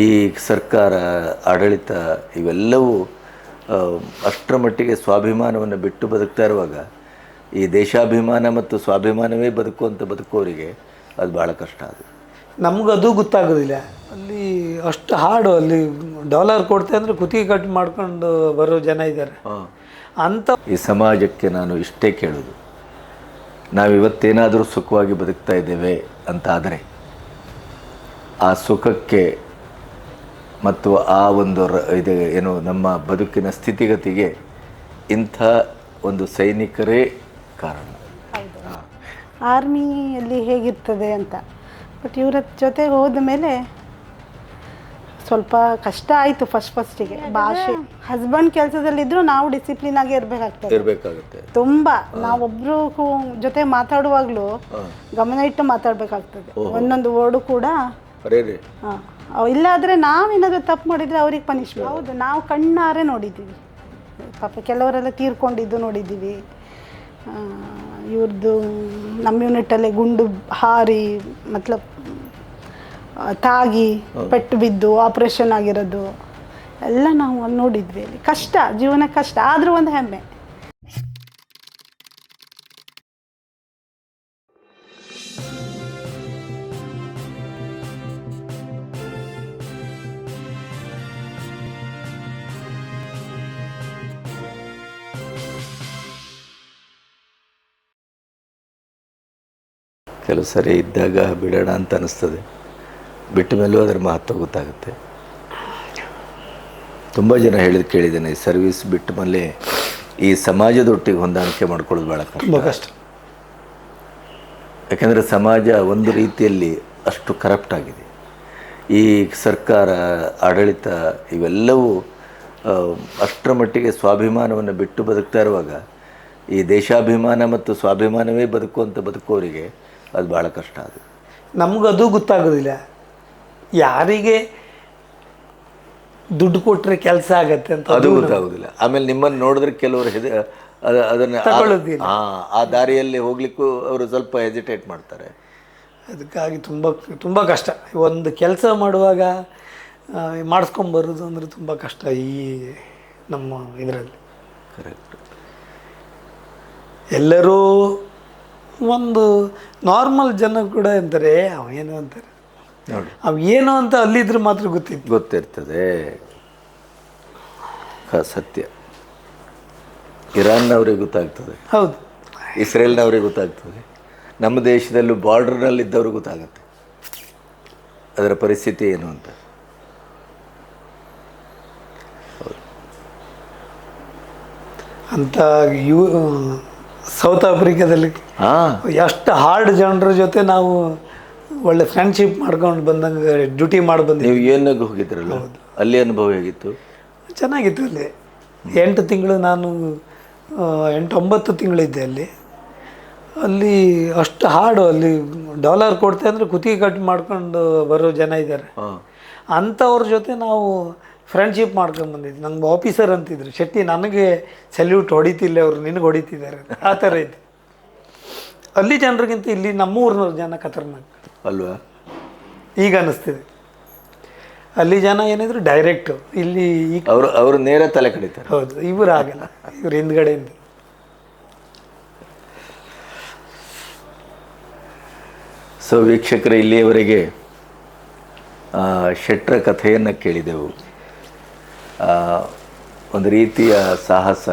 ಈ ಸರ್ಕಾರ, ಆಡಳಿತ ಇವೆಲ್ಲವೂ ಅಷ್ಟರ ಮಟ್ಟಿಗೆ ಸ್ವಾಭಿಮಾನವನ್ನು ಬಿಟ್ಟು ಬದುಕ್ತಾ ಇರುವಾಗ ಈ ದೇಶಾಭಿಮಾನ ಮತ್ತು ಸ್ವಾಭಿಮಾನವೇ ಬದುಕುವಂಥ ಬದುಕೋರಿಗೆ ಅದು ಭಾಳ ಕಷ್ಟ. ಅದು ನಮಗದು ಗೊತ್ತಾಗೋದಿಲ್ಲ. ಅಲ್ಲಿ ಅಷ್ಟು ಹಾಡು, ಅಲ್ಲಿ ಡಾಲರ್ ಕೊಡ್ತೆ ಅಂದರೆ ಕುತ್ತಿಗೆ ಕಟ್ ಮಾಡ್ಕೊಂಡು ಬರೋ ಜನ ಇದ್ದಾರೆ. ಅಂಥ ಈ ಸಮಾಜಕ್ಕೆ ನಾನು ಇಷ್ಟೇ ಕೇಳೋದು, ನಾವಿವತ್ತೇನಾದರೂ ಸುಖವಾಗಿ ಬದುಕ್ತಾ ಇದ್ದೇವೆ ಅಂತಾದರೆ ಆ ಸುಖಕ್ಕೆ ಮತ್ತು ಆ ಒಂದು ಇದು ಏನು ನಮ್ಮ ಬದುಕಿನ ಸ್ಥಿತಿಗತಿಗೆ ಇಂಥ ಒಂದು ಸೈನಿಕರೇ ಕಾರಣ. ಆರ್ಮಿಯಲ್ಲಿ ಹೇಗಿರ್ತದೆ ಅಂತ. ಬಟ್ ಇವರ ಜೊತೆ ಹೋದ ಮೇಲೆ ಸ್ವಲ್ಪ ಕಷ್ಟ ಆಯಿತು ಫಸ್ಟಿಗೆ. ಭಾಷೆ, ಹಸ್ಬೆಂಡ್ ಕೆಲಸದಲ್ಲಿದ್ದರೂ ನಾವು ಡಿಸಿಪ್ಲಿನ್ ಆಗಿ ಇರಬೇಕಾಗುತ್ತೆ. ತುಂಬ ನಾವೊಬ್ಬರು ಜೊತೆ ಮಾತಾಡುವಾಗಲೂ ಗಮನ ಇಟ್ಟು ಮಾತಾಡಬೇಕಾಗ್ತದೆ. ಒಂದೊಂದು ವರ್ಡು ಕೂಡ ಇಲ್ಲಾದರೆ ನಾವೇನಾದರೂ ತಪ್ಪು ಮಾಡಿದರೆ ಅವ್ರಿಗೆ ಪನಿಷ್ಮೆಂಟ್. ಹೌದು, ನಾವು ಕಣ್ಣಾರೆ ನೋಡಿದ್ದೀವಿ. ಪಾಪ ಕೆಲವರೆಲ್ಲ ತೀರ್ಕೊಂಡಿದ್ದು ನೋಡಿದ್ದೀವಿ. ಇವ್ರದ್ದು ನಮ್ಮ ಯೂನಿಟಲ್ಲೇ ಗುಂಡು ಹಾರಿ ಮತ್ಲಬ್ ತಾಗಿ ಪೆಟ್ಟು ಬಿದ್ದು ಆಪ್ರೇಷನ್ ಆಗಿರೋದು ಎಲ್ಲ ನಾವು ನೋಡಿದ್ವಿ. ಅಲ್ಲಿ ಕಷ್ಟ, ಜೀವನ ಕಷ್ಟ, ಆದರೂ ಒಂದು ಹೆಮ್ಮೆ. ಕೆಲವು ಸರಿ ಇದ್ದಾಗ ಬಿಡೋಣ ಅಂತ ಅನ್ನಿಸ್ತದೆ, ಬಿಟ್ಟ ಮೇಲೂ ಅದರ ಮಹತ್ವ ಗೊತ್ತಾಗುತ್ತೆ. ತುಂಬ ಜನ ಹೇಳಿದ ಕೇಳಿದ್ದೇನೆ, ಸರ್ವಿಸ್ ಬಿಟ್ಟ ಮೇಲೆ ಈ ಸಮಾಜದೊಟ್ಟಿಗೆ ಹೊಂದಾಣಿಕೆ ಮಾಡ್ಕೊಳ್ಳೋದು ಭಾಳ ಕಷ್ಟ. ಯಾಕೆಂದರೆ ಸಮಾಜ ಒಂದು ರೀತಿಯಲ್ಲಿ ಅಷ್ಟು ಕರಪ್ಟ್ ಆಗಿದೆ. ಈ ಸರ್ಕಾರ, ಆಡಳಿತ ಇವೆಲ್ಲವೂ ಅಷ್ಟರ ಮಟ್ಟಿಗೆ ಸ್ವಾಭಿಮಾನವನ್ನು ಬಿಟ್ಟು ಬದುಕ್ತಾ ಇರುವಾಗ ಈ ದೇಶಾಭಿಮಾನ ಮತ್ತು ಸ್ವಾಭಿಮಾನವೇ ಬದುಕುವಂಥ ಬದುಕೋರಿಗೆ ಅದು ಭಾಳ ಕಷ್ಟ. ಅದು ನಮಗದು ಗೊತ್ತಾಗೋದಿಲ್ಲ. ಯಾರಿಗೆ ದುಡ್ಡು ಕೊಟ್ಟರೆ ಕೆಲಸ ಆಗತ್ತೆ ಅಂತ ಅದು ಗೊತ್ತಾಗೋದಿಲ್ಲ. ಆಮೇಲೆ ನಿಮ್ಮನ್ನು ನೋಡಿದ್ರೆ ಕೆಲವರು ಅದನ್ನು ಆ ದಾರಿಯಲ್ಲಿ ಹೋಗ್ಲಿಕ್ಕೂ ಅವರು ಸ್ವಲ್ಪ ಹೆಜಿಟೇಟ್ ಮಾಡ್ತಾರೆ. ಅದಕ್ಕಾಗಿ ತುಂಬ ಕಷ್ಟ. ಒಂದು ಕೆಲಸ ಮಾಡುವಾಗ ಮಾಡಿಸ್ಕೊಂಬರೋದು ಅಂದರೆ ತುಂಬ ಕಷ್ಟ ಈ ನಮ್ಮ ಇದರಲ್ಲಿ. ಕರೆಕ್ಟ್. ಎಲ್ಲರೂ ಒಂದು ನಾರ್ಮಲ್ ಜನ ಕೂಡ ಅಂತಾರೆ ಅವೇನು ಅಂತಾರೆ, ಅವು ಏನು ಅಂತ ಅಲ್ಲಿದ್ರೆ ಮಾತ್ರ ಗೊತ್ತಿರ್ತದೆ. ಸತ್ಯ. ಇರಾನ್ನವ್ರಿಗೆ ಗೊತ್ತಾಗ್ತದೆ, ಹೌದು, ಇಸ್ರೇಲ್ನವ್ರಿಗೆ ಗೊತ್ತಾಗ್ತದೆ, ನಮ್ಮ ದೇಶದಲ್ಲೂ ಬಾರ್ಡರ್ನಲ್ಲಿದ್ದವ್ರಿಗೆ ಗೊತ್ತಾಗುತ್ತೆ ಅದರ ಪರಿಸ್ಥಿತಿ ಏನು ಅಂತ. ಅಂತ ಸೌತ್ ಆಫ್ರಿಕಾದಲ್ಲಿ ಎಷ್ಟು ಹಾರ್ಡ್ ಜನರ ಜೊತೆ ನಾವು ಒಳ್ಳೆ ಫ್ರೆಂಡ್ಶಿಪ್ ಮಾಡ್ಕೊಂಡು ಬಂದಂಗೆ ಡ್ಯೂಟಿ ಮಾಡಿ ಬಂದು. ನೀವು ಏನಾಗ ಹೋಗಿದ್ರಲ್ಲ, ಅಲ್ಲಿ ಅನುಭವ ಹೇಗಿತ್ತು? ಚೆನ್ನಾಗಿತ್ತು. ಅಲ್ಲಿ 8 ತಿಂಗಳು ನಾನು 8-9 ತಿಂಗಳಿದ್ದೆ ಅಲ್ಲಿ. ಅಲ್ಲಿ ಅಷ್ಟು ಹಾಡು, ಅಲ್ಲಿ ಡಾಲರ್ ಕೊಡ್ತೆ ಅಂದರೆ ಕುತ್ತಿಗೆ ಕಟ್ ಮಾಡ್ಕೊಂಡು ಬರೋ ಜನ ಇದ್ದಾರೆ. ಅಂಥವ್ರ ಜೊತೆ ನಾವು ಫ್ರೆಂಡ್ಶಿಪ್ ಮಾಡ್ಕೊಂಡು ಬಂದಿದ್ವಿ. ನಂಗೆ ಆಫೀಸರ್ ಅಂತಿದ್ರು, ಶೆಟ್ಟಿ ನನಗೆ ಸಲ್ಯೂಟ್ ಹೊಡಿತಿಲ್ಲ, ಅವರು ನಿನಗೆ ಹೊಡಿತಿದ್ದಾರೆ ಆ ಥರ ಇತ್ತು. ಅಲ್ಲಿ ಜನರಿಗಿಂತ ಇಲ್ಲಿ ನಮ್ಮೂರಿನವ್ರ ಜನ ಖತರ್ನಾಕ್ ಅಲ್ವಾ ಈಗ ಅನ್ನಿಸ್ತಿದೆ. ಅಲ್ಲಿ ಜನ ಏನಿದ್ರು ಡೈರೆಕ್ಟು, ಇಲ್ಲಿ ಈಗ ಅವರು ನೇರ ತಲೆ ಕಡಿತಾರೆ. ಹೌದು, ಇವರು ಆಗಲ್ಲ, ಇವ್ರು ಹಿಂದ್ಗಡೆಯಿಂದ. ಸೊ ವೀಕ್ಷಕರೇ, ಇಲ್ಲಿಯವರೆಗೆ ಶೆಟ್ರ ಕಥೆಯನ್ನು ಕೇಳಿದೆವು. ಒಂದು ರೀತಿಯ ಸಾಹಸ,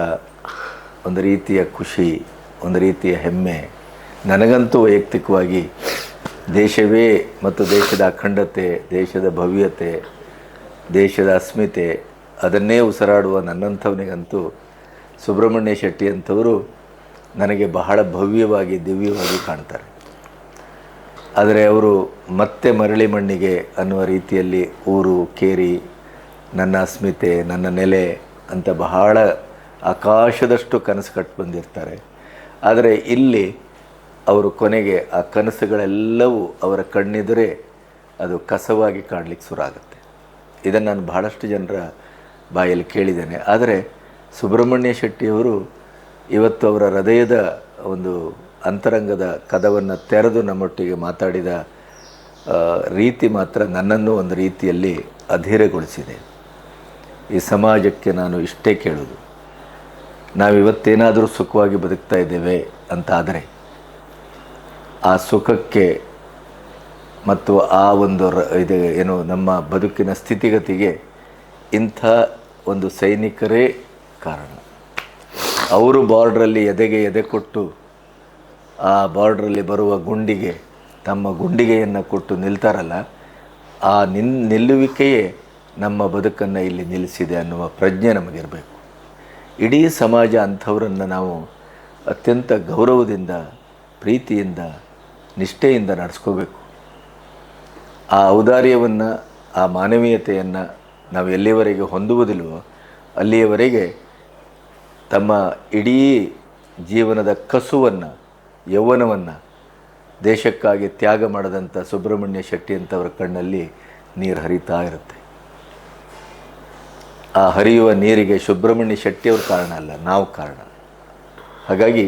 ಒಂದು ರೀತಿಯ ಖುಷಿ, ಒಂದು ರೀತಿಯ ಹೆಮ್ಮೆ. ನನಗಂತೂ ವೈಯಕ್ತಿಕವಾಗಿ ದೇಶವೇ ಮತ್ತು ದೇಶದ ಅಖಂಡತೆ, ದೇಶದ ಭವ್ಯತೆ, ದೇಶದ ಅಸ್ಮಿತೆ ಅದನ್ನೇ ಉಸಿರಾಡುವ ನನ್ನಂಥವನಿಗಂತೂ ಸುಬ್ರಹ್ಮಣ್ಯ ಶೆಟ್ಟಿ ಅಂಥವರು ನನಗೆ ಬಹಳ ಭವ್ಯವಾಗಿ, ದಿವ್ಯವಾಗಿ ಕಾಣ್ತಾರೆ. ಆದರೆ ಅವರು ಮತ್ತೆ ಮರಳಿ ಮಣ್ಣಿಗೆ ಅನ್ನುವ ರೀತಿಯಲ್ಲಿ ಊರು, ಕೇರಿ, ನನ್ನ ಅಸ್ಮಿತೆ, ನನ್ನ ನೆಲೆ ಅಂತ ಬಹಳ ಆಕಾಶದಷ್ಟು ಕನಸು ಕಟ್ಟು ಬಂದಿರ್ತಾರೆ. ಆದರೆ ಇಲ್ಲಿ ಅವರು ಕೊನೆಗೆ ಆ ಕನಸುಗಳೆಲ್ಲವೂ ಅವರ ಕಣ್ಣೆದುರೇ ಅದು ಕಸವಾಗಿ ಕಾಣಲಿಕ್ಕೆ ಶುರು ಆಗುತ್ತೆ. ಇದನ್ನು ನಾನು ಬಹಳಷ್ಟು ಜನರ ಬಾಯಲ್ಲಿ ಕೇಳಿದ್ದೇನೆ. ಆದರೆ ಸುಬ್ರಹ್ಮಣ್ಯ ಶೆಟ್ಟಿಯವರು ಇವತ್ತು ಅವರ ಹೃದಯದ ಒಂದು ಅಂತರಂಗದ ಕದವನ್ನು ತೆರೆದು ನಮ್ಮೊಟ್ಟಿಗೆ ಮಾತಾಡಿದ ರೀತಿ ಮಾತ್ರ ನನ್ನನ್ನು ಒಂದು ರೀತಿಯಲ್ಲಿ ಅಧೀರಗೊಳಿಸಿದೆ. ಈ ಸಮಾಜಕ್ಕೆ ನಾನು ಇಷ್ಟೇ ಕೇಳೋದು, ನಾವಿವತ್ತೇನಾದರೂ ಸುಖವಾಗಿ ಬದುಕ್ತಾ ಇದ್ದೇವೆ ಅಂತಾದರೆ ಆ ಸುಖಕ್ಕೆ ಮತ್ತು ಆ ಒಂದು ಇದು ಏನು ನಮ್ಮ ಬದುಕಿನ ಸ್ಥಿತಿಗತಿಗೆ ಇಂಥ ಒಂದು ಸೈನಿಕರೇ ಕಾರಣ. ಅವರು ಬಾರ್ಡ್ರಲ್ಲಿ ಎದೆಗೆ ಎದೆ ಕೊಟ್ಟು ಆ ಬಾರ್ಡ್ರಲ್ಲಿ ಬರುವ ಗುಂಡಿಗೆ ತಮ್ಮ ಗುಂಡಿಗೆಯನ್ನು ಕೊಟ್ಟು ನಿಲ್ತಾರಲ್ಲ, ಆ ನಿಲ್ಲುವಿಕೆಯೇ ನಮ್ಮ ಬದುಕನ್ನು ಇಲ್ಲಿ ನಿಲ್ಲಿಸಿದೆ ಅನ್ನುವ ಪ್ರಜ್ಞೆ ನಮಗಿರಬೇಕು. ಇಡೀ ಸಮಾಜ ಅಂಥವರನ್ನು ನಾವು ಅತ್ಯಂತ ಗೌರವದಿಂದ, ಪ್ರೀತಿಯಿಂದ, ನಿಷ್ಠೆಯಿಂದ ನಡೆಸ್ಕೋಬೇಕು. ಆ ಔದಾರ್ಯವನ್ನು, ಆ ಮಾನವೀಯತೆಯನ್ನು ನಾವು ಎಲ್ಲಿಯವರೆಗೆ ಹೊಂದುವುದಿಲ್ವೋ ಅಲ್ಲಿಯವರೆಗೆ ತಮ್ಮ ಇಡೀ ಜೀವನದ ಕಸುವನ್ನು, ಯೌವನವನ್ನು ದೇಶಕ್ಕಾಗಿ ತ್ಯಾಗ ಮಾಡಿದಂಥ ಸುಬ್ರಹ್ಮಣ್ಯ ಶೆಟ್ಟಿ ಅಂತವರ ಕಣ್ಣಲ್ಲಿ ನೀರು ಹರಿತಾ ಇರುತ್ತೆ. ಆ ಹರಿಯುವ ನೀರಿಗೆ ಸುಬ್ರಹ್ಮಣ್ಯ ಶೆಟ್ಟಿಯವ್ರ ಕಾರಣ ಅಲ್ಲ, ನಾವು ಕಾರಣ. ಹಾಗಾಗಿ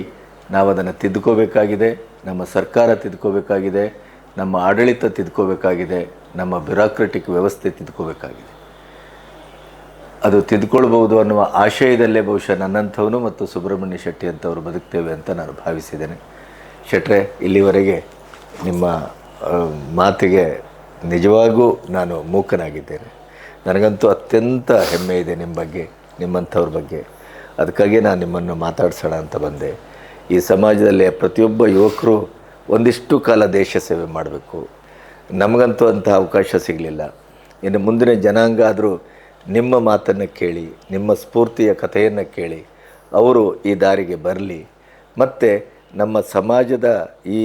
ನಾವು ಅದನ್ನು ತಿದ್ದುಕೋಬೇಕಾಗಿದೆ, ನಮ್ಮ ಸರ್ಕಾರ ತಿದ್ದುಕೋಬೇಕಾಗಿದೆ, ನಮ್ಮ ಆಡಳಿತ ತಿದ್ದುಕೋಬೇಕಾಗಿದೆ, ನಮ್ಮ ಬ್ಯೂರಾಕ್ರೆಟಿಕ್ ವ್ಯವಸ್ಥೆ ತಿದ್ದುಕೋಬೇಕಾಗಿದೆ. ಅದು ತಿದ್ದುಕೊಳ್ಬೋದು ಅನ್ನುವ ಆಶಯದಲ್ಲೇ ಬಹುಶಃ ನನ್ನಂಥವನು ಮತ್ತು ಸುಬ್ರಹ್ಮಣ್ಯ ಶೆಟ್ಟಿ ಅಂತವರು ಬದುಕ್ತೇವೆ ಅಂತ ನಾನು ಭಾವಿಸಿದ್ದೇನೆ. ಶೆಟ್ರೆ, ಇಲ್ಲಿವರೆಗೆ ನಿಮ್ಮ ಮಾತಿಗೆ ನಿಜವಾಗೂ ನಾನು ಮೂಕನಾಗಿದ್ದೇನೆ. ನನಗಂತೂ ಅತ್ಯಂತ ಹೆಮ್ಮೆ ಇದೆ ನಿಮ್ಮ ಬಗ್ಗೆ, ನಿಮ್ಮಂಥವ್ರ ಬಗ್ಗೆ. ಅದಕ್ಕಾಗಿ ನಾನು ನಿಮ್ಮನ್ನು ಮಾತಾಡ್ಸೋಣ ಅಂತ ಬಂದೆ. ಈ ಸಮಾಜದಲ್ಲಿ ಪ್ರತಿಯೊಬ್ಬ ಯುವಕರು ಒಂದಿಷ್ಟು ಕಾಲ ದೇಶ ಸೇವೆ ಮಾಡಬೇಕು. ನಮಗಂತೂ ಅಂಥ ಅವಕಾಶ ಸಿಗಲಿಲ್ಲ. ಇನ್ನು ಮುಂದಿನ ಜನಾಂಗ ಆದರೂ ನಿಮ್ಮ ಮಾತನ್ನು ಕೇಳಿ, ನಿಮ್ಮ ಸ್ಫೂರ್ತಿಯ ಕಥೆಯನ್ನು ಕೇಳಿ ಅವರು ಈ ದಾರಿಗೆ ಬರಲಿ, ಮತ್ತು ನಮ್ಮ ಸಮಾಜದ ಈ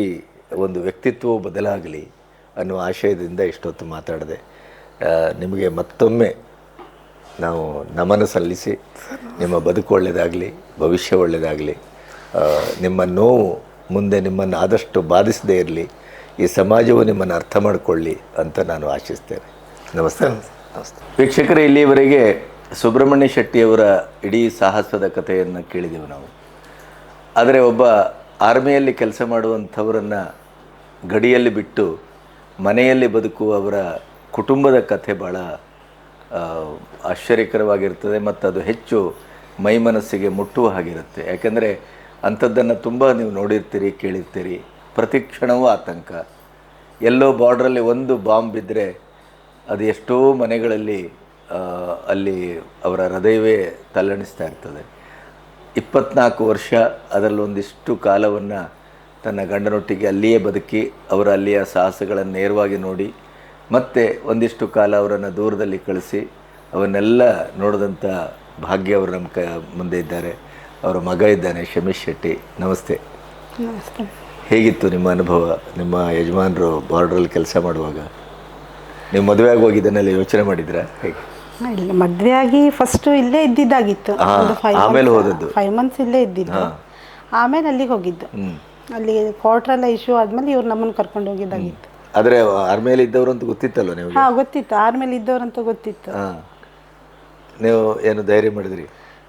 ಒಂದು ವ್ಯಕ್ತಿತ್ವವು ಬದಲಾಗಲಿ ಅನ್ನುವ ಆಶಯದಿಂದ ಇಷ್ಟೊತ್ತು ಮಾತಾಡಿದೆ. ನಿಮಗೆ ಮತ್ತೊಮ್ಮೆ ನಾವು ನಮನ ಸಲ್ಲಿಸಿ, ನಿಮ್ಮ ಬದುಕು ಒಳ್ಳೆಯದಾಗಲಿ, ಭವಿಷ್ಯ ಒಳ್ಳೆಯದಾಗಲಿ. ನಿಮ್ಮ ನೋವು ಮುಂದೆ ನಿಮ್ಮನ್ನು ಆದಷ್ಟು ಬಾಧಿಸದೇ ಇರಲಿ, ಈ ಸಮಾಜವು ನಿಮ್ಮನ್ನು ಅರ್ಥ ಮಾಡಿಕೊಳ್ಳಿ ಅಂತ ನಾನು ಆಶಿಸ್ತೇನೆ. ನಮಸ್ತೆ. ನಮಸ್ತೆ ವೀಕ್ಷಕರೇ, ಇಲ್ಲಿಯವರೆಗೆ ಸುಬ್ರಹ್ಮಣ್ಯ ಶೆಟ್ಟಿಯವರ ಇಡೀ ಸಾಹಸದ ಕಥೆಯನ್ನು ಕೇಳಿದೆವು ನಾವು. ಆದರೆ ಒಬ್ಬ ಆರ್ಮಿಯಲ್ಲಿ ಕೆಲಸ ಮಾಡುವಂಥವರನ್ನು ಗಡಿಯಲ್ಲಿ ಬಿಟ್ಟು ಮನೆಯಲ್ಲಿ ಬದುಕುವವರ ಕುಟುಂಬದ ಕಥೆ ಭಾಳ ಆಶ್ಚರ್ಯಕರವಾಗಿರ್ತದೆ ಮತ್ತು ಅದು ಹೆಚ್ಚು ಮೈಮನಸ್ಸಿಗೆ ಮುಟ್ಟುವ ಹಾಗಿರುತ್ತೆ. ಯಾಕೆಂದರೆ ಅಂಥದ್ದನ್ನು ತುಂಬ ನೀವು ನೋಡಿರ್ತೀರಿ, ಕೇಳಿರ್ತೀರಿ. ಪ್ರತಿ ಕ್ಷಣವೂ ಆತಂಕ. ಎಲ್ಲೋ ಬಾರ್ಡ್ರಲ್ಲಿ ಒಂದು ಬಾಂಬ್ ಬಿದ್ದರೆ ಅದು ಎಷ್ಟೋ ಮನೆಗಳಲ್ಲಿ ಅಲ್ಲಿ ಅವರ ಹೃದಯವೇ ತಲ್ಲಣಿಸ್ತಾ ಇರ್ತದೆ. 24 ವರ್ಷ ಅದರಲ್ಲೊಂದಿಷ್ಟು ಕಾಲವನ್ನು ತನ್ನ ಗಂಡನೊಟ್ಟಿಗೆ ಅಲ್ಲಿಯೇ ಬದುಕಿ, ಅವರ ಅಲ್ಲಿಯ ಸಾಹಸಗಳನ್ನು ನೇರವಾಗಿ ನೋಡಿ, ಮತ್ತು ಒಂದಿಷ್ಟು ಕಾಲ ಅವರನ್ನು ದೂರದಲ್ಲಿ ಕಳಿಸಿ ಅವನ್ನೆಲ್ಲ ನೋಡಿದಂಥ ಭಾಗ್ಯ ಅವರು ನಮ್ಮ ಮುಂದೆ ಇದ್ದಾರೆ. ಅವರ ಮಗ ಇದ್ದಾನೆ, ಶಮೀಶ್ ಶೆಟ್ಟಿ. ನಮಸ್ತೆ. ನಮಸ್ತೆ. ಹೇಗಿತ್ತು ನಿಮ್ಮ ಅನುಭವ? ನಿಮ್ಮ ಯಜಮಾನರು ಬಾರ್ಡ್ರಲ್ಲಿ ಕೆಲಸ ಮಾಡುವಾಗ ನೀವು ಮದುವೆ ಆಗಿ ಹೋಗಿದ್ದನ್ನೆಲ್ಲ ಯೋಚನೆ ಮಾಡಿದ್ರಾ? ಹೇಗೆ? ಇಲ್ಲ, ಮದುವೆ ಆಗಿ ಫಸ್ಟು ಇಲ್ಲೇ ಇದ್ದಿದ್ದಾಗಿತ್ತು. ಆಮೇಲೆ ಹೋದದ್ದು 5 ಮಂತ್ಸ್ ಇಲ್ಲೇ ಇದ್ದಿದ್ದು. ಆಮೇಲೆ ಅಲ್ಲಿಗೆ ಹೋಗಿದ್ದು. ಅಲ್ಲಿ ಕ್ವಾರ್ಟ್ರೆಲ್ಲ ಇಶ್ಯೂ ಆದಮೇಲೆ ಇವ್ರು ನಮ್ಮನ್ನು ಕರ್ಕೊಂಡು ಹೋಗಿದ್ದಾಗಿತ್ತು. ಆದರೆ ಆರ್ಮೇಲೆ ಇದ್ದವರು ಅಂತ ಗೊತ್ತಿತ್ತಲ್ಲ ನೀವು? ಹಾಂ, ಗೊತ್ತಿತ್ತು. ಆರ್ಮೇಲೆ ಇದ್ದವ್ರಂತ ಗೊತ್ತಿತ್ತು. ನೀವು ಏನು ಧೈರ್ಯ ಮಾಡಿದ್ರಿ?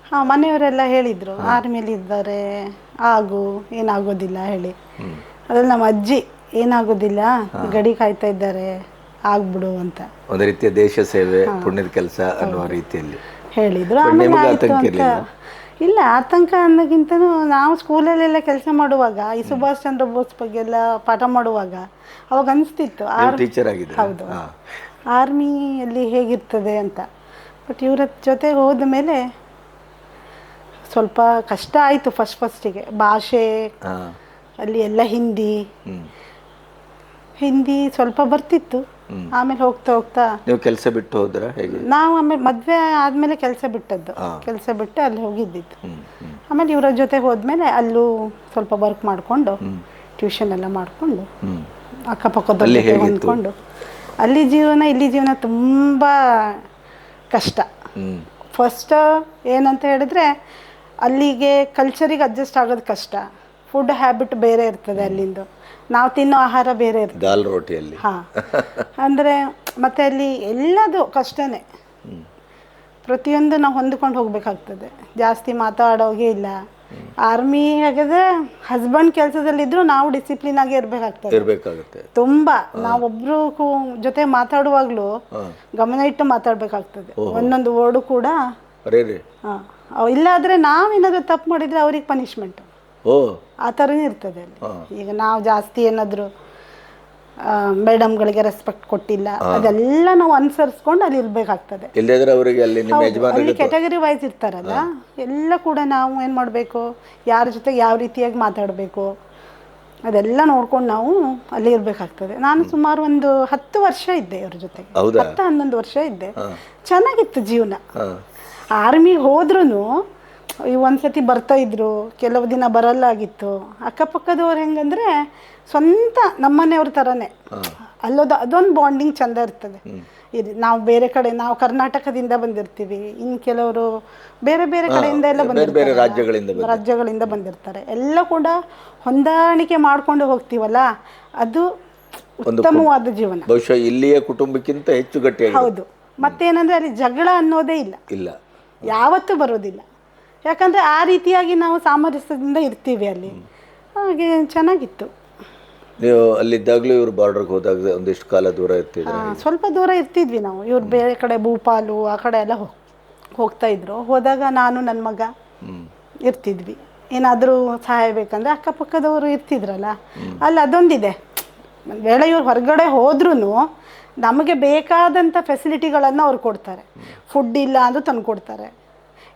ಹಾಂ, ಮನೆಯವರೆಲ್ಲ ಹೇಳಿದರು ಆರ್ಮೇಲೆ ಇದ್ದಾರೆ, ಏನಾಗೋದಿಲ್ಲ ಹೇಳಿ. ಅದ್ರಲ್ಲಿ ನಮ್ಮ ಅಜ್ಜಿ ಏನಾಗೋದಿಲ್ಲ, ಗಡಿ ಕಾಯ್ತಾ ಇದ್ದಾರೆ, ಆಗ್ಬಿಡು ಅಂತ ಒಂದು ರೀತಿಯ ದೇಶ ಸೇವೆ, ಪುಣ್ಯದ ಕೆಲಸ ಅನ್ನುವ ರೀತಿಯಲ್ಲಿ ಹೇಳಿದ್ರು. ಆಮೇಲೆ ಆಯಿತು ಅಂತ. ಇಲ್ಲ, ಆತಂಕ ಅನ್ನೋಕ್ಕಿಂತನೂ ನಾವು ಸ್ಕೂಲಲ್ಲೆಲ್ಲ ಕೆಲಸ ಮಾಡುವಾಗ ಈ ಸುಭಾಷ್ ಚಂದ್ರ ಬೋಸ್ ಬಗ್ಗೆ ಎಲ್ಲ ಪಾಠ ಮಾಡುವಾಗ ಅವಾಗ ಅನಿಸ್ತಿತ್ತು ಟೀಚರ್ ಆಗಿದೆ. ಹೌದು, ಆರ್ಮಿಯಲ್ಲಿ ಹೇಗಿರ್ತದೆ ಅಂತ. ಬಟ್ ಇವರ ಜೊತೆ ಹೋದ ಮೇಲೆ ಸ್ವಲ್ಪ ಕಷ್ಟ ಆಯಿತು. ಫಸ್ಟಿಗೆ ಭಾಷೆ, ಅಲ್ಲಿ ಎಲ್ಲ ಹಿಂದಿ ಸ್ವಲ್ಪ ಬರ್ತಿತ್ತು. ಆಮೇಲೆ ಹೋಗ್ತಾ ನೀವು ಕೆಲಸ ಬಿಟ್ಟು ಹೋದ್ರ ಹೇಗೆ? ನಾವು ಆಮೇಲೆ ಮದುವೆ ಆದಮೇಲೆ ಕೆಲಸ ಬಿಟ್ಟದ್ದು. ಕೆಲಸ ಬಿಟ್ಟು ಅಲ್ಲಿ ಹೋಗಿದ್ದಿತ್ತು. ಆಮೇಲೆ ಇವರ ಜೊತೆ ಹೋದ್ಮೇಲೆ ಅಲ್ಲೂ ಸ್ವಲ್ಪ ವರ್ಕ್ ಮಾಡಿಕೊಂಡು, ಟ್ಯೂಷನ್ ಎಲ್ಲ ಮಾಡಿಕೊಂಡು, ಅಕ್ಕಪಕ್ಕದ ಹೊಂದ್ಕೊಂಡು, ಅಲ್ಲಿ ಜೀವನ ಇಲ್ಲಿ ಜೀವನ ತುಂಬ ಕಷ್ಟ. ಫಸ್ಟ್ ಏನಂತ ಹೇಳಿದ್ರೆ ಅಲ್ಲಿಗೆ ಕಲ್ಚರಿಗೆ ಅಡ್ಜಸ್ಟ್ ಆಗೋದು ಕಷ್ಟ. ಫುಡ್ ಹ್ಯಾಬಿಟ್ ಬೇರೆ ಇರ್ತದೆ ಅಲ್ಲಿಂದು, ನಾವು ತಿನ್ನೋ ಆಹಾರ ಬೇರೆ ಇರ್ತದೆ. ದಾಲ್ ರೋಟಿಯಲ್ಲಿ ಹಾಂ, ಅಂದರೆ ಮತ್ತೆ ಅಲ್ಲಿ ಎಲ್ಲದು ಕಷ್ಟನೇ. ಪ್ರತಿಯೊಂದು ನಾವು ಹೊಂದ್ಕೊಂಡು ಹೋಗ್ಬೇಕಾಗ್ತದೆ. ಜಾಸ್ತಿ ಮಾತಾಡೋಗೆ ಇಲ್ಲ, ಆರ್ಮಿ ಹಾಗಾದ್ರೆ ಹಸ್ಬೆಂಡ್ ಕೆಲಸದಲ್ಲಿದ್ರು ನಾವು ಡಿಸಿಪ್ಲಿನ್ ಆಗಿ ಇರಬೇಕಾಗುತ್ತೆ. ತುಂಬಾ ನಾವೊಬ್ರು ಜೊತೆ ಮಾತಾಡುವಾಗ್ಲೂ ಗಮನ ಇಟ್ಟು ಮಾತಾಡ್ಬೇಕಾಗ್ತದೆ. ಒಂದೊಂದು ವರ್ಡು ಕೂಡ ಇಲ್ಲಾದ್ರೆ ನಾವೇನಾದ್ರೂ ತಪ್ಪು ಮಾಡಿದ್ರೆ ಅವ್ರಿಗೆ ಪನಿಷ್ಮೆಂಟ್ ಆ ಥರನೇ ಇರ್ತದೆ ಅಲ್ಲಿ. ಈಗ ನಾವು ಜಾಸ್ತಿ ಏನಾದ್ರು ಮೇಡಮ್ಗಳಿಗೆ ರೆಸ್ಪೆಕ್ಟ್ ಕೊಟ್ಟಿಲ್ಲ, ಅದೆಲ್ಲ ನಾವು ಅನುಸರಿಸ್ಕೊಂಡು ಅಲ್ಲಿ ಇರ್ಬೇಕಾಗ್ತದೆ. ಅಲ್ಲಿ ಕ್ಯಾಟಗರಿ ವೈಸ್ ಇರ್ತಾರಲ್ಲ, ಎಲ್ಲ ಕೂಡ ನಾವು ಏನು ಮಾಡಬೇಕು, ಯಾರ ಜೊತೆಗೆ ಯಾವ ರೀತಿಯಾಗಿ ಮಾತಾಡಬೇಕು ಅದೆಲ್ಲ ನೋಡ್ಕೊಂಡು ನಾವು ಅಲ್ಲಿ ಇರಬೇಕಾಗ್ತದೆ. ನಾನು ಸುಮಾರು ಒಂದು 10 ವರ್ಷ ಇದ್ದೆ ಅವ್ರ ಜೊತೆಗೆ, 10-11 ವರ್ಷ ಇದ್ದೆ. ಚೆನ್ನಾಗಿತ್ತು ಜೀವನ. ಆರ್ಮಿಗೆ ಹೋದ್ರೂ ಒಂದ್ಸತಿ ಬರ್ತಾ ಇದ್ರು, ಕೆಲವು ದಿನ ಬರಲ್ಲ ಆಗಿತ್ತು. ಅಕ್ಕಪಕ್ಕದವ್ರು ಹೆಂಗಂದ್ರೆ ಸ್ವಂತ ನಮ್ಮನೆಯವ್ರ ಥರನೇ ಅದೊಂದು ಬಾಂಡಿಂಗ್ ಚಂದ ಇರ್ತದೆ. ನಾವು ಬೇರೆ ಕಡೆ, ನಾವು ಕರ್ನಾಟಕದಿಂದ ಬಂದಿರ್ತೀವಿ, ಇನ್ನು ಕೆಲವರು ಬೇರೆ ಬೇರೆ ಕಡೆಯಿಂದ ಎಲ್ಲ ಬಂದಿರ್ತಾರೆ, ರಾಜ್ಯಗಳಿಂದ ಬಂದಿರ್ತಾರೆ. ಎಲ್ಲ ಕೂಡ ಹೊಂದಾಣಿಕೆ ಮಾಡ್ಕೊಂಡು ಹೋಗ್ತೀವಲ್ಲ, ಅದು ಉತ್ತಮವಾದ ಜೀವನ. ಬಹುಶಃ ಇಲ್ಲಿಯ ಕುಟುಂಬಕ್ಕಿಂತ ಹೆಚ್ಚು ಗಟ್ಟಿ. ಹೌದು. ಮತ್ತೇನಂದ್ರೆ ಅಲ್ಲಿ ಜಗಳ ಅನ್ನೋದೇ ಇಲ್ಲ, ಯಾವತ್ತೂ ಬರೋದಿಲ್ಲ. ಯಾಕಂದ್ರೆ ಆ ರೀತಿಯಾಗಿ ನಾವು ಸಾಮರಸ್ಯದಿಂದ ಇರ್ತೀವಿ ಅಲ್ಲಿ. ಹಾಗೆ ಚೆನ್ನಾಗಿತ್ತು. ನೀವು ಅಲ್ಲಿದ್ದಾಗಲೂ ಇವರು ಬಾರ್ಡರ್ಗೆ ಹೋದಾಗ ಒಂದಿಷ್ಟು ಕಾಲ ದೂರ ಇರ್ತಿದ್ರು? ಸ್ವಲ್ಪ ದೂರ ಇರ್ತಿದ್ವಿ ನಾವು. ಇವ್ರು ಬೇರೆ ಕಡೆ ಭೂಪಾಲು ಆ ಕಡೆ ಎಲ್ಲ ಹೋಗ್ತಾ ಇದ್ರು. ಹೋದಾಗ ನಾನು ನನ್ನ ಮಗ ಇರ್ತಿದ್ವಿ. ಏನಾದರೂ ಸಹಾಯ ಬೇಕಂದ್ರೆ ಅಕ್ಕಪಕ್ಕದವರು ಇರ್ತಿದ್ರಲ್ಲ, ಅಲ್ಲಿ ಅದೊಂದಿದೆ. ಒಂದು ವೇಳೆ ಇವ್ರು ಹೊರಗಡೆ ಹೋದ್ರೂ ನಮಗೆ ಬೇಕಾದಂಥ ಫೆಸಿಲಿಟಿಗಳನ್ನು ಅವ್ರು ಕೊಡ್ತಾರೆ. ಫುಡ್ ಇಲ್ಲ ಅಂದರೂ ತಂದು ಕೊಡ್ತಾರೆ.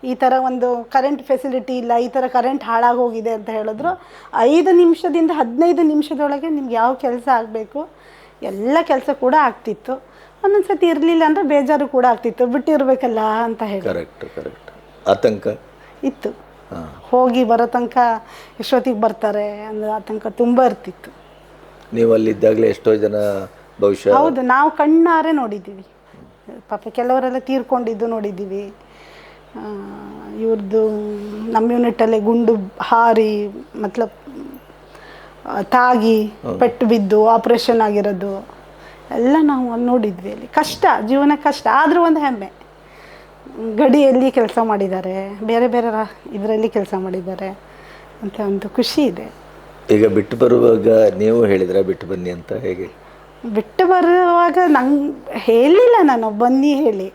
ಈ ಥರ ಒಂದು ಕರೆಂಟ್ ಫೆಸಿಲಿಟಿ ಇಲ್ಲ, ಈ ಥರ ಕರೆಂಟ್ ಹಾಳಾಗೋಗಿದೆ ಅಂತ ಹೇಳಿದ್ರು 5 ನಿಮಿಷದಿಂದ 15 ನಿಮಿಷದೊಳಗೆ ನಿಮ್ಗೆ ಯಾವ ಕೆಲಸ ಆಗಬೇಕು ಎಲ್ಲ ಕೆಲಸ ಕೂಡ ಆಗ್ತಿತ್ತು. ಒಂದೊಂದು ಸತಿ ಇರಲಿಲ್ಲ ಅಂದರೆ ಬೇಜಾರು ಕೂಡ ಆಗ್ತಿತ್ತು, ಬಿಟ್ಟಿರ್ಬೇಕಲ್ಲ ಅಂತ ಹೇಳಿ. ಕರೆಕ್ಟ್. ಆತಂಕ ಇತ್ತು. ಹೋಗಿ ಬರೋ ತನಕ ಎಷ್ಟೊತ್ತಿಗೆ ಬರ್ತಾರೆ ಅನ್ನೋ ಆತಂಕ ತುಂಬ ಇರ್ತಿತ್ತು. ನೀವು ಅಲ್ಲಿದ್ದಾಗಲೇ ಎಷ್ಟೋ ಜನ ಬಹುಶಃ? ಹೌದು, ನಾವು ಕಣ್ಣಾರೆ ನೋಡಿದ್ದೀವಿ. ಪಾಪ ಕೆಲವರೆಲ್ಲ ತೀರ್ಕೊಂಡಿದ್ದು ನೋಡಿದ್ದೀವಿ. ಇವ್ರದ್ದು ನಮ್ಮ ಯೂನಿಟಲ್ಲೇ ಗುಂಡು ಹಾರಿ ತಾಗಿ ಪೆಟ್ಟು ಬಿದ್ದು ಆಪ್ರೇಷನ್ ಆಗಿರೋದು ಎಲ್ಲ ನಾವು ನೋಡಿದ್ವಿ. ಅಲ್ಲಿ ಕಷ್ಟ, ಜೀವನ ಕಷ್ಟ, ಆದರೂ ಒಂದು ಹೆಮ್ಮೆ. ಗಡಿಯಲ್ಲಿ ಕೆಲಸ ಮಾಡಿದ್ದಾರೆ, ಬೇರೆ ಬೇರೆ ಇದರಲ್ಲಿ ಕೆಲಸ ಮಾಡಿದ್ದಾರೆ ಅಂತ ಒಂದು ಖುಷಿ ಇದೆ. ಈಗ ಬಿಟ್ಟು ಬರುವಾಗ ನೀವು ಹೇಳಿದ್ರೆ ಬಿಟ್ಟು ಬನ್ನಿ ಅಂತ, ಹೇಗೆ ಬಿಟ್ಟು ಬರುವಾಗ ನಂಗೆ ಹೇಳಿಲ್ಲ ನಾನು ಬನ್ನಿ ಹೇಳಿ.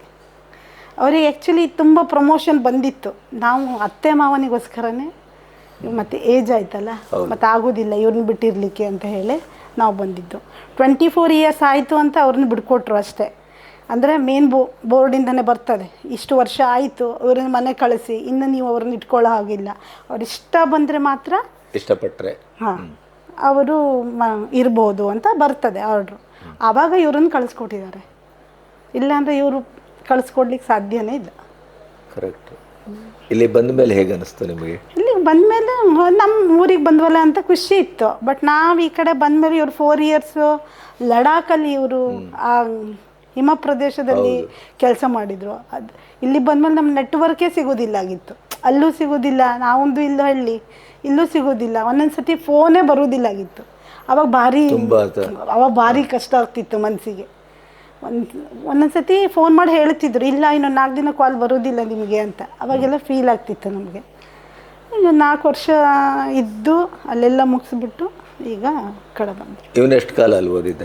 ಅವರಿಗೆ ಆ್ಯಕ್ಚುಲಿ ತುಂಬ ಪ್ರಮೋಷನ್ ಬಂದಿತ್ತು. ನಾವು ಅತ್ತೆ ಮಾವನಿಗೋಸ್ಕರನೇ, ಮತ್ತು ಏಜ್ ಆಯ್ತಲ್ಲ, ಮತ್ತು ಆಗೋದಿಲ್ಲ ಇವ್ರನ್ನ ಬಿಟ್ಟಿರಲಿಕ್ಕೆ ಅಂತ ಹೇಳಿ ನಾವು ಬಂದಿದ್ದು. 24 ಇಯರ್ಸ್ ಆಯಿತು ಅಂತ ಅವ್ರನ್ನ ಬಿಟ್ಕೊಟ್ರು ಅಷ್ಟೇ. ಅಂದರೆ ಮೇನ್ ಬೋರ್ಡಿಂದನೇ ಬರ್ತದೆ, ಇಷ್ಟು ವರ್ಷ ಆಯಿತು ಅವ್ರನ್ನ ಮನೆ ಕಳಿಸಿ, ಇನ್ನು ನೀವು ಅವ್ರನ್ನ ಇಟ್ಕೊಳ್ಳೋ ಹಾಗಿಲ್ಲ, ಅವ್ರು ಇಷ್ಟ ಬಂದರೆ ಮಾತ್ರ, ಇಷ್ಟಪಟ್ಟರೆ ಅವರು ಇರ್ಬೋದು ಅಂತ ಬರ್ತದೆ ಆರ್ಡ್ರು. ಆವಾಗ ಇವ್ರನ್ನ ಕಳಿಸ್ಕೊಟ್ಟಿದ್ದಾರೆ. ಇಲ್ಲಾಂದರೆ ಇವರು ಕಳಿಸ್ಕೊಡ್ಲಿಕ್ಕೆ ಸಾಧ್ಯನೇ ಇಲ್ಲ. ಕರೆಕ್ಟ್. ಇಲ್ಲಿ ಬಂದ ಮೇಲೆ ಹೇಗೆ ಅನ್ನಿಸ್ತು ನಿಮಗೆ? ಇಲ್ಲಿಗೆ ಬಂದ ಮೇಲೆ ನಮ್ಮ ಊರಿಗೆ ಬಂದ್ವಲ್ಲ ಅಂತ ಖುಷಿ ಇತ್ತು. ಬಟ್ ನಾವು ಈ ಕಡೆ ಬಂದ ಮೇಲೆ ಇವ್ರು 4 ಇಯರ್ಸು ಲಡಾಖಲ್ಲಿ ಇವರು ಆ ಹಿಮ ಪ್ರದೇಶದಲ್ಲಿ ಕೆಲಸ ಮಾಡಿದರು. ಅದು ಇಲ್ಲಿ ಬಂದಮೇಲೆ ನಮ್ಮ ನೆಟ್ವರ್ಕೇ ಸಿಗೋದಿಲ್ಲ ಆಗಿತ್ತು. ಅಲ್ಲೂ ಸಿಗೋದಿಲ್ಲ, ನಾವೊಂದು ಇಲ್ಲ ಹಳ್ಳಿ, ಇಲ್ಲೂ ಸಿಗೋದಿಲ್ಲ. ಒಂದೊಂದು ಸತಿ ಫೋನೇ ಬರೋದಿಲ್ಲ ಆಗಿತ್ತು. ಅವಾಗ ಭಾರಿ ಕಷ್ಟ ಆಗ್ತಿತ್ತು ಮನಸ್ಸಿಗೆ. ಒಂದೊಂದು ಸತಿ ಫೋನ್ ಮಾಡಿ ಹೇಳ್ತಿದ್ರು, ಇಲ್ಲ ಇನ್ನೊಂದು 4 ದಿನ ಕಾಲ್ ಬರೋದಿಲ್ಲ ನಿಮಗೆ ಅಂತ. ಅವಾಗೆಲ್ಲ ಫೀಲ್ ಆಗ್ತಿತ್ತು ನಮಗೆ. ಈಗ 4 ವರ್ಷ ಇದ್ದು ಅಲ್ಲೆಲ್ಲ ಮುಗಿಸ್ಬಿಟ್ಟು ಈಗ ಕಡೆ ಬಂದು. ಇವನು ಎಷ್ಟು ಕಾಲ ಅಲ್ಲಿ ಓದಿದ್ದ?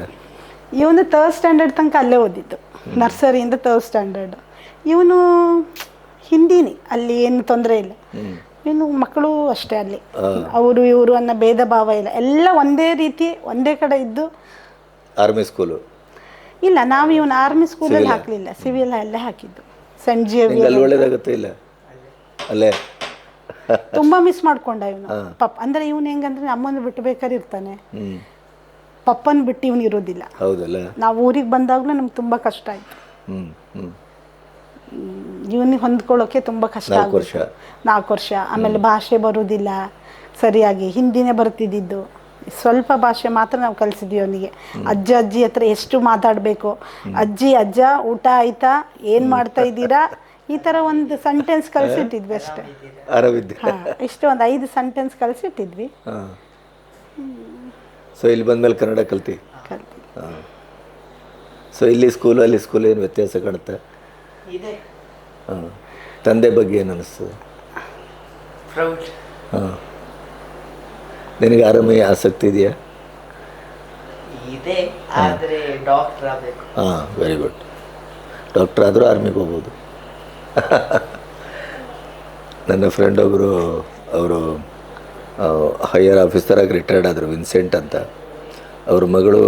ಇವನು 3rd ಸ್ಟ್ಯಾಂಡರ್ಡ್ ತನಕ ಅಲ್ಲೇ ಓದಿದ್ದು, ನರ್ಸರಿಯಿಂದ 3rd ಸ್ಟ್ಯಾಂಡರ್ಡ್. ಇವನು ಹಿಂದಿನಿ, ಅಲ್ಲಿ ಏನು ತೊಂದರೆ ಇಲ್ಲ. ಇನ್ನು ಮಕ್ಕಳು ಅಷ್ಟೇ, ಅಲ್ಲಿ ಅವರು ಇವರು ಅನ್ನೋ ಭೇದ ಭಾವ ಇಲ್ಲ, ಎಲ್ಲ ಒಂದೇ ರೀತಿ ಒಂದೇ ಕಡೆ ಇದ್ದು. ಆರ್ಮಿ ಸ್ಕೂಲು ಇಲ್ಲ, ನಾವು ಇವನು ಆರ್ಮಿ ಸ್ಕೂಲಲ್ಲಿ ಹಾಕಲಿಲ್ಲ, ಸಿವಿಲ್ ಅಲ್ಲೇ ಹಾಕಿದ್ದು. Saint Xavier. ಒಳ್ಳೇದಾಗುತ್ತೆ ಇಲ್ಲ ಅಲ್ಲೇ? ತುಂಬ ಮಿಸ್ ಮಾಡ್ಕೊಂಡ ಇವನು ಪಪ್ಪ. ಅಂದರೆ ಇವನು ಹೆಂಗಂದ್ರೆ ಅಮ್ಮನ ಬಿಟ್ಟು ಬೇಕಾದ್ರೆ ಇರ್ತಾನೆ, ಪಪ್ಪನ ಬಿಟ್ಟು ಇವನು ಇರೋದಿಲ್ಲ. ಹೌದಲ್ಲ? ನಾವು ಊರಿಗೆ ಬಂದಾಗಲೂ ನಮ್ಗೆ ತುಂಬ ಕಷ್ಟ ಆಯಿತು. ಇವನಿಗೆ ಹೊಂದ್ಕೊಳ್ಳೋಕೆ ತುಂಬ ಕಷ್ಟ ಆಗುತ್ತೆ. 4 ವರ್ಷ. ಆಮೇಲೆ ಭಾಷೆ ಬರೋದಿಲ್ಲ ಸರಿಯಾಗಿ, ಹಿಂದಿನೇ ಬರ್ತಿದ್ದಿದ್ದು, ಸ್ವಲ್ಪ ಭಾಷೆ ಮಾತ್ರ ನಾವು ಕಲಿಸಿದ್ವಿ ಅವನಿಗೆ. ಅಜ್ಜ ಅಜ್ಜಿ ಹತ್ರ ಎಷ್ಟು ಮಾತಾಡಬೇಕು, ಅಜ್ಜಿ ಅಜ್ಜ ಊಟ ಆಯ್ತಾ, ಏನು ಮಾಡ್ತಾ ಇದ್ದೀರಾ, ಈ ಥರ ಒಂದು ಸೆಂಟೆನ್ಸ್ ಕಲಿಸಿಟ್ಟಿದ್ವಿ ಅಷ್ಟೇ. ಇಷ್ಟು ಒಂದು 5 ಸೆಂಟೆನ್ಸ್ ಕಲಿಸಿಟ್ಟಿದ್ವಿ. ಸೊ ಇಲ್ಲಿ ಬಂದಮೇಲೆ ಕನ್ನಡ ಕಲ್ತಿ? ಸೊ ಇಲ್ಲಿ ಸ್ಕೂಲು ಅಲ್ಲಿ ಸ್ಕೂಲು ಏನು ವ್ಯತ್ಯಾಸ ಕಾಣುತ್ತೆ? ತಂದೆ ಬಗ್ಗೆ ಏನು ಅನ್ನಿಸ್ತದೆ? ಹಾಂ, ನಿನಗೆ ಆರ್ಮಿ ಆಸಕ್ತಿ ಇದೆಯಾ? ಇದೆ, ಆದರೆ ಡಾಕ್ಟರ್ ಆಗಬೇಕು. ಹಾಂ, ವೆರಿ ಗುಡ್. ಡಾಕ್ಟರ್ ಆದರೂ ಆರ್ಮಿಗೆ ಹೋಗ್ಬೋದು. ನನ್ನ ಫ್ರೆಂಡ್ ಒಬ್ಬರು, ಅವರು ಹೈಯರ್ ಆಫೀಸರಾಗಿ ರಿಟೈರ್ಡ್ ಆದರು, ವಿನ್ಸೆಂಟ್ ಅಂತ. ಅವ್ರ ಮಗಳು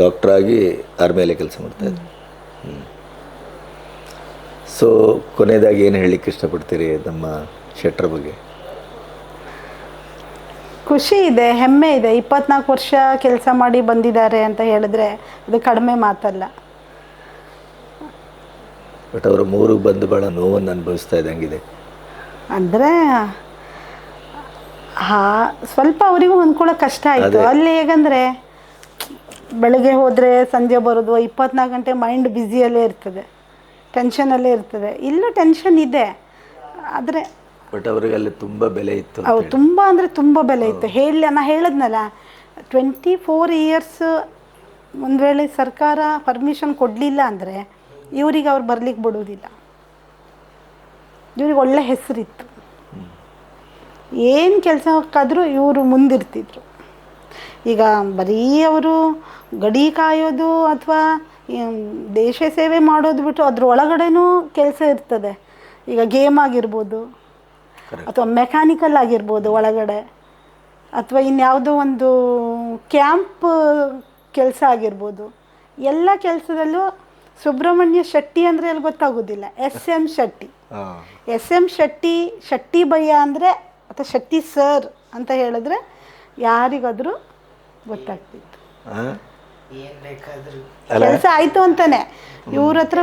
ಡಾಕ್ಟ್ರಾಗಿ ಆರ್ಮಿಯಲ್ಲೇ ಕೆಲಸ ಮಾಡ್ತಾಯಿದ್ರು. ಸೊ ಕೊನೆಯದಾಗಿ ಏನು ಹೇಳಲಿಕ್ಕೆ ಇಷ್ಟಪಡ್ತೀರಿ ನಮ್ಮ ಶೆಟ್ಟರ ಬಗ್ಗೆ? ಖುಷಿ ಇದೆ, ಹೆಮ್ಮೆ ಇದೆ. 24 ವರ್ಷ ಕೆಲಸ ಮಾಡಿ ಬಂದಿದ್ದಾರೆ ಅಂತ ಹೇಳಿದ್ರೆ ಅದು ಕಡಿಮೆ ಮಾತಲ್ಲ. ಬಟ್ ಅವರು ಮೂರಿಗೆ ಬಂದು ಭಾಳ ನೋವನ್ನು ಅನುಭವಿಸ್ತಾ ಇದ್ದಂಗಿದೆ. ಅಂದರೆ ಸ್ವಲ್ಪ ಅವರಿಗೂ ಹೊಂದ್ಕೊಳ್ಳೋ ಕಷ್ಟ ಆಯಿತು. ಅಲ್ಲಿ ಹೇಗಂದರೆ ಬೆಳಗ್ಗೆ ಹೋದರೆ ಸಂಜೆ ಬರೋದು, 24 ಗಂಟೆ ಮೈಂಡ್ ಬ್ಯುಸಿಯಲ್ಲೇ ಇರ್ತದೆ, ಟೆನ್ಷನಲ್ಲೇ ಇರ್ತದೆ. ಇಲ್ಲೂ ಟೆನ್ಷನ್ ಇದೆ, ಆದರೆ ಬಟ್ ಅವರಿಗೆ ಅಲ್ಲಿ ತುಂಬ ಬೆಲೆ ಇತ್ತು. ಅವ್ರು ತುಂಬ ಅಂದರೆ ತುಂಬ ಬೆಲೆ ಇತ್ತು. ನಾ ಹೇಳಿದ್ನಲ್ಲ, 24 ಇಯರ್ಸ್ ಒಂದು ವೇಳೆ ಸರ್ಕಾರ ಪರ್ಮಿಷನ್ ಕೊಡಲಿಲ್ಲ ಅಂದರೆ ಇವ್ರಿಗೆ ಅವ್ರು ಬರ್ಲಿಕ್ಕೆ ಬಿಡೋದಿಲ್ಲ. ಇವ್ರಿಗೆ ಒಳ್ಳೆ ಹೆಸರಿತ್ತು, ಏನು ಕೆಲಸಕ್ಕಾದರೂ ಇವರು ಮುಂದಿರ್ತಿದ್ರು. ಈಗ ಬರೀ ಅವರು ಗಡಿ ಕಾಯೋದು ಅಥವಾ ದೇಶ ಸೇವೆ ಮಾಡೋದು ಬಿಟ್ಟು ಅದ್ರ ಒಳಗಡೆನೂ ಕೆಲಸ ಇರ್ತದೆ. ಈಗ ಗೇಮ್ ಆಗಿರ್ಬೋದು, ಅಥವಾ ಮೆಕ್ಯಾನಿಕಲ್ ಆಗಿರ್ಬೋದು ಒಳಗಡೆ, ಅಥವಾ ಇನ್ಯಾವುದೋ ಒಂದು ಕ್ಯಾಂಪ್ ಕೆಲಸ ಆಗಿರ್ಬೋದು. ಎಲ್ಲ ಕೆಲಸದಲ್ಲೂ ಸುಬ್ರಹ್ಮಣ್ಯ ಶೆಟ್ಟಿ ಅಂದರೆ ಅಲ್ಲಿ ಗೊತ್ತಾಗೋದಿಲ್ಲ. SM ಶೆಟ್ಟಿ, SM ಶೆಟ್ಟಿ, ಶೆಟ್ಟಿ ಭಯ್ಯ ಅಂದರೆ ಅಥವಾ ಶೆಟ್ಟಿ ಸರ್ ಅಂತ ಹೇಳಿದ್ರೆ ಯಾರಿಗಾದರೂ ಗೊತ್ತಾಗ್ತಿತ್ತು. ಏನು ಬೇಕಾದರೂ ಕೆಲಸ ಆಯಿತು ಅಂತಾನೆ. ಇವ್ರ ಹತ್ರ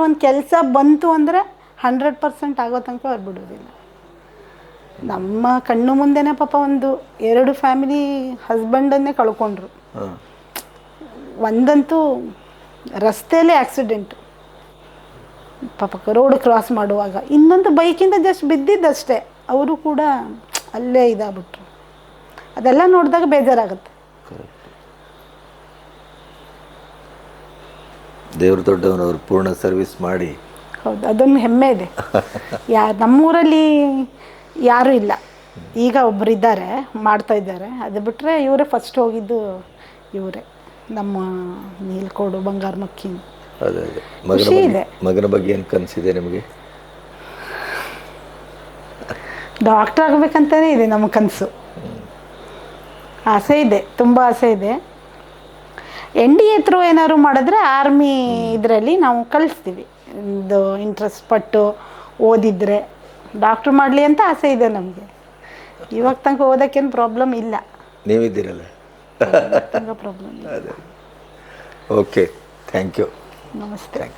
ಒಂದು ಕೆಲಸ ಬಂತು ಅಂದರೆ 100% ಆಗೋ ತನಕ ಅವ್ರು ಬಿಡೋದಿಲ್ಲ. ನಮ್ಮ ಕಣ್ಣು ಮುಂದೆನೇ ಪಾಪ 2 ಫ್ಯಾಮಿಲಿ ಹಸ್ಬೆಂಡನ್ನೇ ಕಳ್ಕೊಂಡ್ರು. ಒಂದಂತೂ ರಸ್ತೆಯಲ್ಲೇ ಆಕ್ಸಿಡೆಂಟು, ಪಾಪ ರೋಡ್ ಕ್ರಾಸ್ ಮಾಡುವಾಗ. ಇನ್ನೊಂದು ಬೈಕಿಂದ ಜಸ್ಟ್ ಬಿದ್ದಿದ್ದಷ್ಟೇ, ಅವರು ಕೂಡ ಅಲ್ಲೇ ಇದಾಗ್ಬಿಟ್ರು. ಅದೆಲ್ಲ ನೋಡಿದಾಗ ಬೇಜಾರಾಗುತ್ತೆ. ದೇವ್ರ ದೊಡ್ಡವನವರು ಪೂರ್ಣ ಸರ್ವಿಸ್ ಮಾಡಿ. ಹೌದು, ಅದೊಂದು ಹೆಮ್ಮೆ ಇದೆ. ನಮ್ಮೂರಲ್ಲಿ ಯಾರೂ ಇಲ್ಲ, ಈಗ ಒಬ್ಬರು ಇದ್ದಾರೆ ಮಾಡ್ತಾ ಇದ್ದಾರೆ. ಅದು ಬಿಟ್ಟರೆ ಇವರೇ ಫಸ್ಟ್ ಹೋಗಿದ್ದು, ಇವರೇ ನಮ್ಮ ನೀಲ್ಕೋಡು ಬಂಗಾರಮಕ್ಕಿ. ಅದೇ ಖುಷಿ ಇದೆ. ಮಗನ ಬಗ್ಗೆ ಏನು ಕನಸಿದೆ ನಿಮಗೆ? ಡಾಕ್ಟರ್ ಆಗಬೇಕಂತಲೇ ಇದೆ ನಮ್ಮ ಕನಸು, ಆಸೆ ಇದೆ, ತುಂಬ ಆಸೆ ಇದೆ. NDA ಥ್ರೂ ಏನಾದ್ರು ಮಾಡಿದ್ರೆ ಆರ್ಮಿ ಇದರಲ್ಲಿ ನಾವು ಕಳಿಸ್ತೀವಿ. ಒಂದು ಇಂಟ್ರೆಸ್ಟ್ ಪಟ್ಟು ಓದಿದರೆ ಡಾಕ್ಟ್ರ್ ಮಾಡಲಿ ಅಂತ ಆಸೆ ಇದೆ ನಮಗೆ. ಇವಾಗ ತನಕ ಓದೋಕ್ಕೇನು ಪ್ರಾಬ್ಲಮ್ ಇಲ್ಲ. ನೀವಿದ್ದೀರಲ್ಲ, ತನಕ ಪ್ರಾಬ್ಲಮ್ ಇಲ್ಲ. Okay, thank you. ನಮಸ್ತೆ.